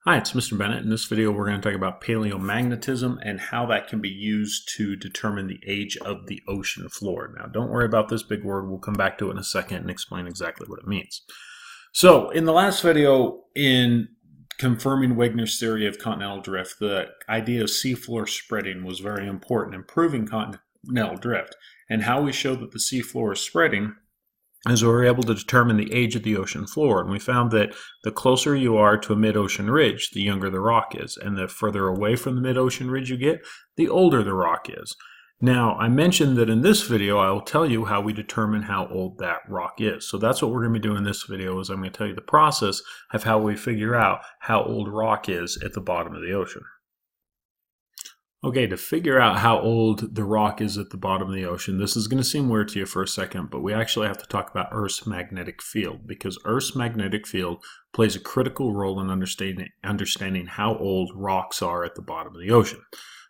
Hi, it's Mr. Bennett. In this video, we're going to talk about paleomagnetism and how that can be used to determine the age of the ocean floor. Now, don't worry about this big word. We'll come back to it in a second and explain exactly what it means. So, in the last video, in confirming Wegener's theory of continental drift, the idea of seafloor spreading was very important in proving continental drift. And how we show that the seafloor is spreading is we were able to determine the age of the ocean floor. And we found that the closer you are to a mid-ocean ridge, the younger the rock is. And the further away from the mid-ocean ridge you get, the older the rock is. Now, I mentioned that in this video, I will tell you how we determine how old that rock is. So that's what we're going to be doing in this video, is I'm going to tell you the process of how we figure out how old rock is at the bottom of the ocean. Okay, to figure out how old the rock is at the bottom of the ocean, this is going to seem weird to you for a second, but we actually have to talk about Earth's magnetic field, because Earth's magnetic field plays a critical role in understanding how old rocks are at the bottom of the ocean.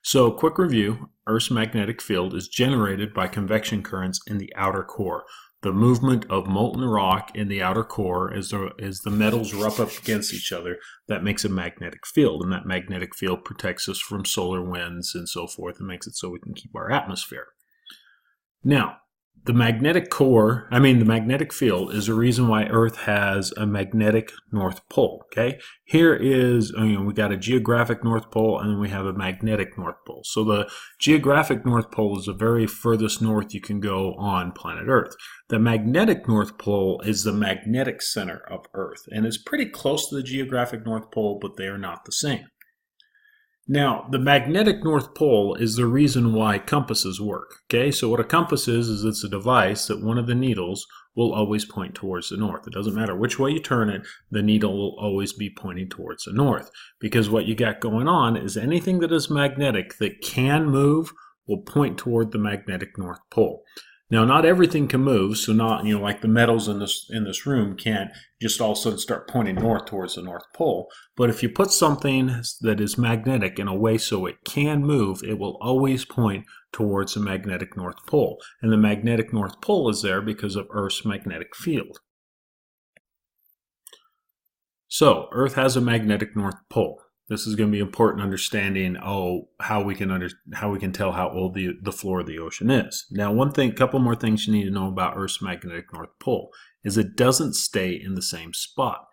So, quick review, Earth's magnetic field is generated by convection currents in the outer core. The movement of molten rock in the outer core as the metals rub up against each other, that makes a magnetic field. And that magnetic field protects us from solar winds and so forth, and makes it so we can keep our atmosphere. Now, the magnetic field is the reason why Earth has a magnetic North Pole, okay? Here is, we got a geographic North Pole and then we have a magnetic North Pole. So the geographic North Pole is the very furthest north you can go on planet Earth. The magnetic North Pole is the magnetic center of Earth, and it's pretty close to the geographic North Pole, but they are not the same. Now, the magnetic North Pole is the reason why compasses work. Okay, so what a compass is it's a device that one of the needles will always point towards the north. It doesn't matter which way you turn it, the needle will always be pointing towards the north. Because what you got going on is anything that is magnetic that can move will point toward the magnetic North Pole. Now, not everything can move, so not, like the metals in this room can't just all of a sudden start pointing north towards the North Pole. But if you put something that is magnetic in a way so it can move, it will always point towards the magnetic North Pole. And the magnetic North Pole is there because of Earth's magnetic field. So, Earth has a magnetic North Pole. This is going to be important understanding how we can tell how old the floor of the ocean is. Now, couple more things you need to know about Earth's magnetic North Pole is it doesn't stay in the same spot.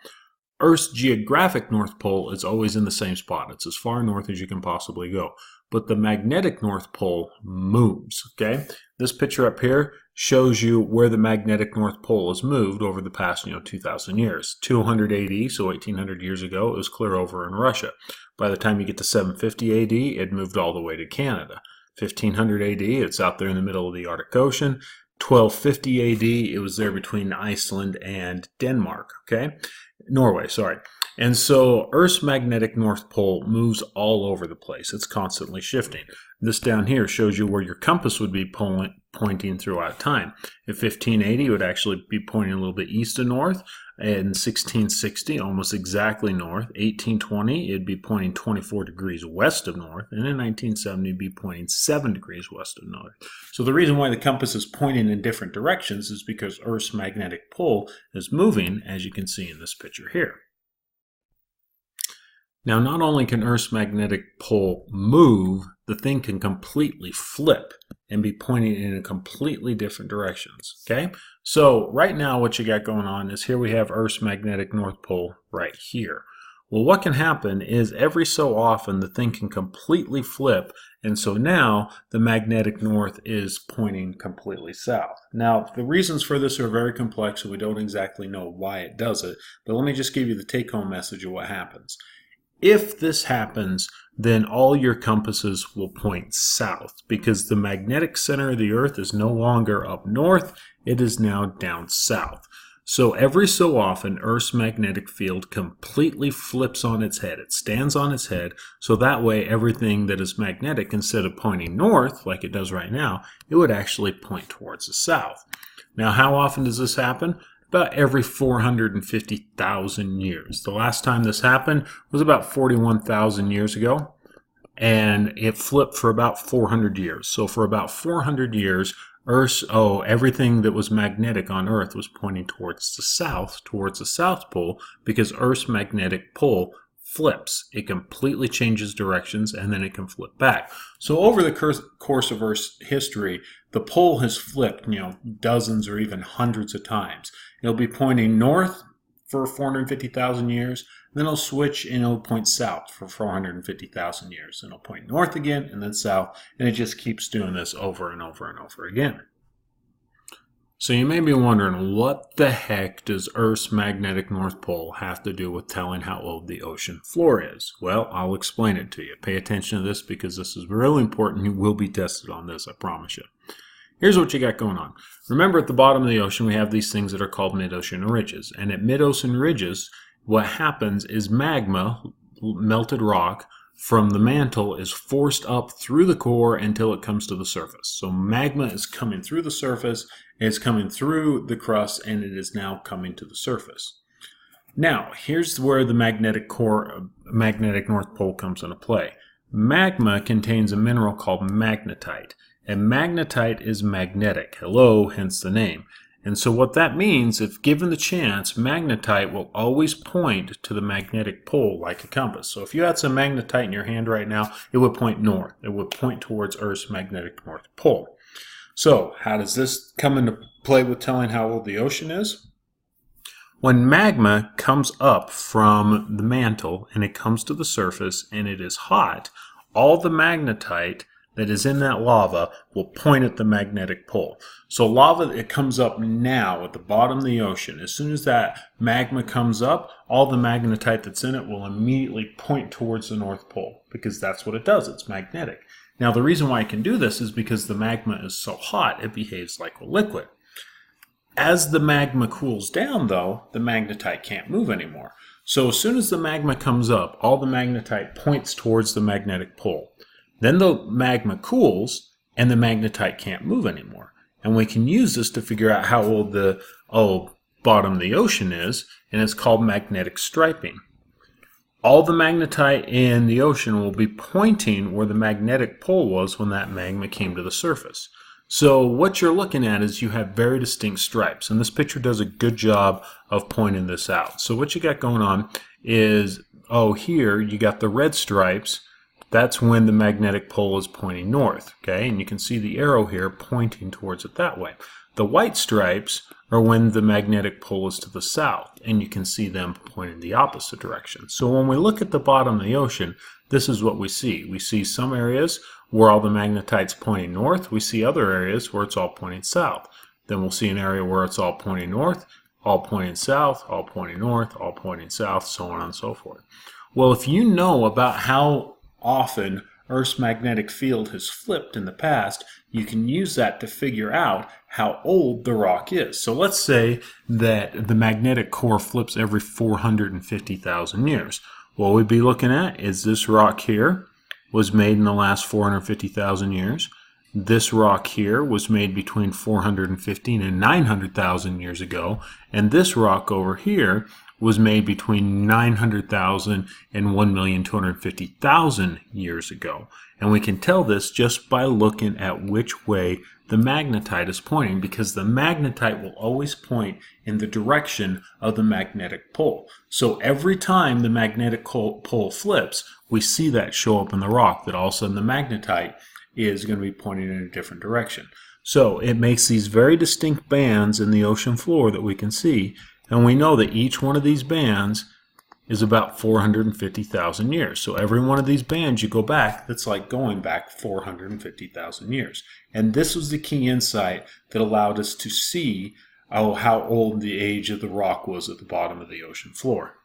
Earth's geographic North Pole is always in the same spot. It's as far north as you can possibly go. But the magnetic North Pole moves, okay? This picture up here shows you where the magnetic North Pole has moved over the past, 2,000 years. 200 AD, so 1,800 years ago, it was clear over in Russia. By the time you get to 750 AD, it moved all the way to Canada. 1500 AD, it's out there in the middle of the Arctic Ocean. 1250 AD, it was there between Iceland and Denmark, okay? Norway, sorry. And so Earth's magnetic North Pole moves all over the place. It's constantly shifting. This down here shows you where your compass would be pointing throughout time. In 1580, it would actually be pointing a little bit east of north. In 1660, almost exactly north. 1820, it'd be pointing 24 degrees west of north. And in 1970, it'd be pointing 7 degrees west of north. So the reason why the compass is pointing in different directions is because Earth's magnetic pole is moving, as you can see in this picture here. Now, not only can Earth's magnetic pole move, the thing can completely flip and be pointing in completely different directions, okay? So right now what you got going on is here we have Earth's magnetic North Pole right here. Well, what can happen is every so often the thing can completely flip, and so now the magnetic north is pointing completely south. Now, the reasons for this are very complex, and we don't exactly know why it does it, but let me just give you the take-home message of what happens. If this happens, then all your compasses will point south because the magnetic center of the Earth is no longer up north, it is now down south. So every so often, Earth's magnetic field completely flips on its head. It stands on its head, so that way everything that is magnetic, instead of pointing north like it does right now, it would actually point towards the south. Now, how often does this happen? About every 450,000 years. The last time this happened was about 41,000 years ago, and it flipped for about 400 years. So for about 400 years, everything that was magnetic on Earth was pointing towards the South Pole, because Earth's magnetic pole flips. It completely changes directions, and then it can flip back. So over the course of Earth's history, the pole has flipped, dozens or even hundreds of times. It'll be pointing north for 450,000 years, then it'll switch and it'll point south for 450,000 years. And it'll point north again and then south, and it just keeps doing this over and over and over again. So you may be wondering, what the heck does Earth's magnetic North Pole have to do with telling how old the ocean floor is? Well, I'll explain it to you. Pay attention to this because this is really important. You will be tested on this, I promise you. Here's what you got going on. Remember, at the bottom of the ocean, we have these things that are called mid-ocean ridges. And at mid-ocean ridges, what happens is magma, melted rock, from the mantle is forced up through the core until it comes to the surface. So magma is coming through the surface, it's coming through the crust, and it is now coming to the surface. Now, here's where the magnetic North Pole comes into play. Magma contains a mineral called magnetite, and magnetite is magnetic. Hello, hence the name. And so what that means, if given the chance, magnetite will always point to the magnetic pole like a compass. So if you had some magnetite in your hand right now, it would point north. It would point towards Earth's magnetic North Pole. So how does this come into play with telling how old the ocean is? When magma comes up from the mantle and it comes to the surface and it is hot, all the magnetite that is in that lava will point at the magnetic pole. So lava, it comes up now at the bottom of the ocean. As soon as that magma comes up, all the magnetite that's in it will immediately point towards the North Pole because that's what it does. It's magnetic. Now, the reason why it can do this is because the magma is so hot, it behaves like a liquid. As the magma cools down, though, the magnetite can't move anymore. So as soon as the magma comes up, all the magnetite points towards the magnetic pole. Then the magma cools, and the magnetite can't move anymore. And we can use this to figure out how old the bottom of the ocean is, and it's called magnetic striping. All the magnetite in the ocean will be pointing where the magnetic pole was when that magma came to the surface. So what you're looking at is you have very distinct stripes, and this picture does a good job of pointing this out. So what you got going on is, here you got the red stripes. That's when the magnetic pole is pointing north, okay? And you can see the arrow here pointing towards it that way. The white stripes are when the magnetic pole is to the south, and you can see them pointing the opposite direction. So when we look at the bottom of the ocean, this is what we see. We see some areas where all the magnetite's pointing north. We see other areas where it's all pointing south. Then we'll see an area where it's all pointing north, all pointing south, all pointing north, all pointing south, so on and so forth. Well, if you know about how often Earth's magnetic field has flipped in the past, you can use that to figure out how old the rock is. So let's say that the magnetic core flips every 450,000 years. What we'd be looking at is this rock here was made in the last 450,000 years. This rock here was made between 450 and 900,000 years ago. And this rock over here was made between 900,000 and 1,250,000 years ago. And we can tell this just by looking at which way the magnetite is pointing, because the magnetite will always point in the direction of the magnetic pole. So every time the magnetic pole flips, we see that show up in the rock, that all of a sudden the magnetite is going to be pointing in a different direction. So it makes these very distinct bands in the ocean floor that we can see. And we know that each one of these bands is about 450,000 years. So every one of these bands you go back, that's like going back 450,000 years. And this was the key insight that allowed us to see how old the age of the rock was at the bottom of the ocean floor.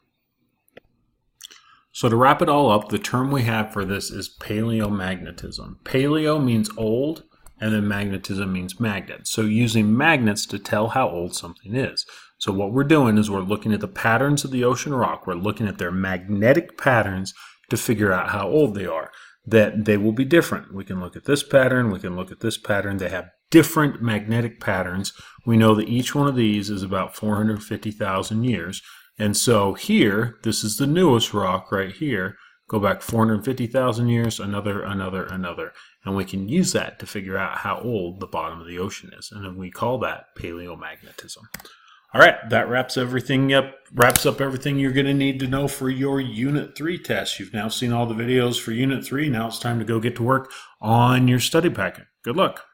So to wrap it all up, the term we have for this is paleomagnetism. Paleo means old, and then magnetism means magnet. So using magnets to tell how old something is. So what we're doing is we're looking at the patterns of the ocean rock. We're looking at their magnetic patterns to figure out how old they are. That they will be different. We can look at this pattern. We can look at this pattern. They have different magnetic patterns. We know that each one of these is about 450,000 years. And so here, this is the newest rock right here. Go back 450,000 years, another. And we can use that to figure out how old the bottom of the ocean is. And then we call that paleomagnetism. All right, that wraps everything up. Wraps up everything you're going to need to know for your Unit 3 test. You've now seen all the videos for Unit 3. Now it's time to go get to work on your study packet. Good luck.